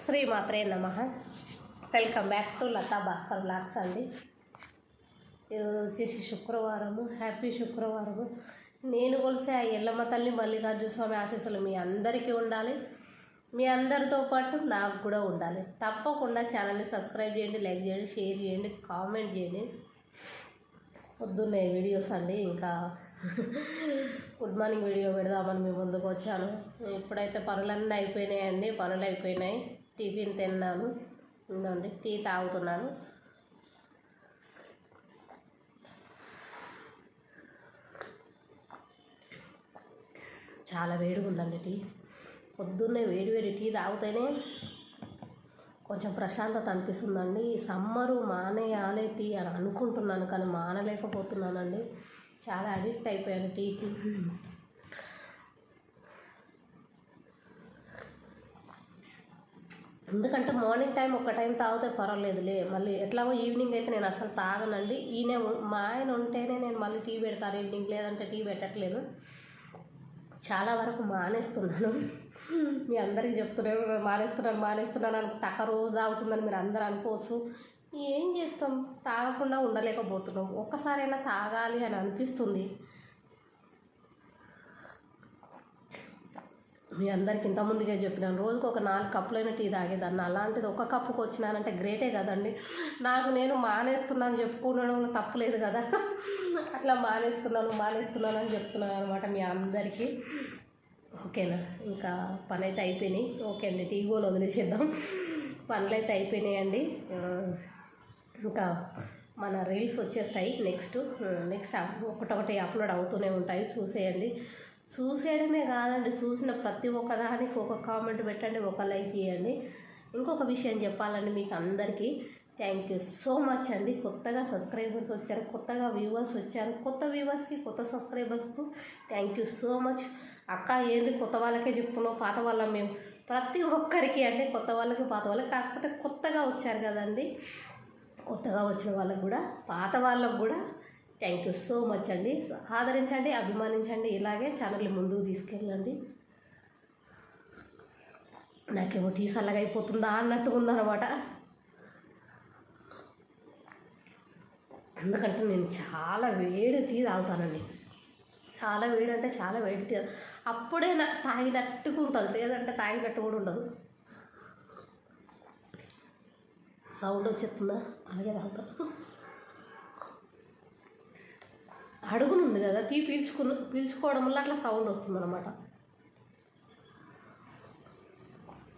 శ్రీమాత్రే నమః. Welcome back to Latha Bhaskar blogs అండి. ఈరోజు వచ్చేసి శుక్రవారము. హ్యాపీ శుక్రవారము. నేను కొలిసే ఆ ఎల్లమ్మ తల్లి మల్లికార్జున స్వామి ఆశీస్సులు మీ అందరికీ ఉండాలి. మీ అందరితో పాటు నాకు కూడా ఉండాలి. తప్పకుండా ఛానల్ని సబ్స్క్రైబ్ చేయండి, లైక్ చేయండి, షేర్ చేయండి, కామెంట్ చేయండి. పొద్దున్నే వీడియోస్ అండి, ఇంకా గుడ్ మార్నింగ్ వీడియో పెడదామని మీ ముందుకు వచ్చాను. ఇప్పుడైతే పనులన్నీ అయిపోయినాయండి. పనులు అయిపోయినాయి. టిఫిన్ తిన్నాను, ఉందండి టీ తాగుతున్నాను. చాలా వేడిగా ఉందండి టీ. పొద్దున్నే వేడి వేడి టీ తాగితేనే కొంచెం ప్రశాంతత అనిపిస్తుందండి. సమ్మరు మానేయాలి టీ అని అనుకుంటున్నాను, కానీ మానలేకపోతున్నానండి. చాలా అడిక్ట్ అయిపోయాను టీకి. ఎందుకంటే మార్నింగ్ టైం ఒక టైం తాగితే పర్వాలేదులే, మళ్ళీ ఎట్లాగో ఈవినింగ్ అయితే నేను అసలు తాగనండి. మా ఆయన ఉంటేనే నేను మళ్ళీ టీ పెడతాను ఈవినింగ్, లేదంటే టీ పెట్టట్లేను. చాలా వరకు మానేస్తున్నాను. మీ అందరికీ చెప్తున్నాను మానేస్తున్నాను అని టక్క రోజు తాగుతుందని మీరు అందరూ అనుకోవచ్చు. ఏం చేస్తాం, తాగకుండా ఉండలేకపోతున్నాం. ఒక్కసారైనా తాగాలి అని అనిపిస్తుంది. మీ అందరికి ఇంతకుముందుగా చెప్పినాను, రోజుకు ఒక 4 కప్పులైన టీ తాగేదాన్ని. అలాంటిది ఒక కప్పుకి వచ్చినానంటే గ్రేటే కదండి. నేను మానేస్తున్నాను చెప్పుకోవడంలో తప్పులేదు కదా. అట్లా మానేస్తున్నాను అని చెప్తున్నాను అనమాట మీ అందరికీ. ఓకేనా, ఇంకా పని అయితే అయిపోయినాయి. ఓకే అండి, టీ గోలు వదిలేసేద్దాం. పనులు అయితే అయిపోయినాయండి. ఇంకా మన రీల్స్ వచ్చేస్తాయి. నెక్స్ట్ ఒకటొకటి అప్లోడ్ అవుతూనే ఉంటాయి. చూసేయడమే కాదండి, చూసిన ప్రతి ఒక్కదానికి ఒక కామెంట్ పెట్టండి, ఒక లైక్ చేయండి. ఇంకొక విషయం చెప్పాలండి మీకు అందరికీ, థ్యాంక్ యూ సో మచ్ అండి. కొత్తగా సబ్స్క్రైబర్స్ వచ్చారు, కొత్తగా వ్యూవర్స్ వచ్చారు. కొత్త వ్యూవర్స్కి, కొత్త సబ్స్క్రైబర్స్కు థ్యాంక్ యూ సో మచ్. అక్క ఏంది కొత్త వాళ్ళకే చెప్తున్నావు, పాత వాళ్ళం మేము. ప్రతి ఒక్కరికి అంటే కొత్త వాళ్ళకి, పాత వాళ్ళకి, కాకపోతే కొత్తగా వచ్చారు కదండి. కొత్తగా వచ్చిన వాళ్ళకు కూడా, పాత వాళ్ళకు కూడా థ్యాంక్ యూ సో మచ్ అండి. ఆదరించండి, అభిమానించండి, ఇలాగే ఛానల్ని ముందుకు తీసుకెళ్ళండి. నాకేమో టీ చల్లగా అయిపోతుందా అన్నట్టుగా ఉందన్నమాట. ఎందుకంటే నేను చాలా వేడి టీ తాగుతానండి. చాలా వేడి అంటే చాలా వేడి టీ. అప్పుడే నాకు తాగినట్టుగా ఉంటుంది, లేదంటే తాగినట్టు కూడా ఉండదు. సౌండ్ వచ్చేస్తుందా, అలాగే తాగుతాను. అడుగునుంది కదా టీ పీల్చుకోవడం వల్ల అట్లా సౌండ్ వస్తుంది అనమాట.